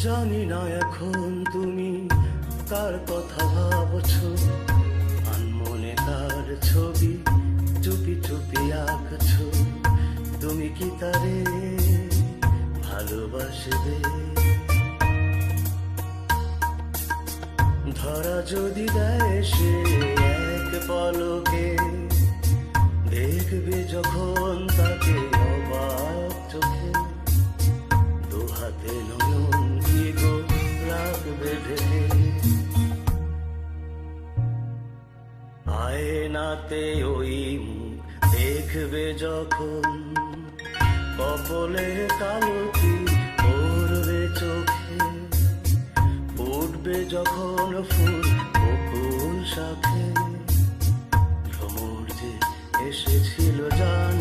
জানি না এখন তুমি কার কথা ভাবছো, আনমনে কার ছবি চুপি চুপি আঁকছো। তুমি কি তারে ভালোবাসবে? ধরা যদি দেয় সে এক পলকে, দেখবে যখন তাকে অবাক চোখে, দুহাতে নয়ন কি গো রাখবে ঢেকে। আয়নাতে ওই মুখ দেখবে যখন, কপলে কালো কি পড়বে চোখে, ফুটবে যখন ফুল বকুল শাখে, ভ্রমর যে এসেছিল জান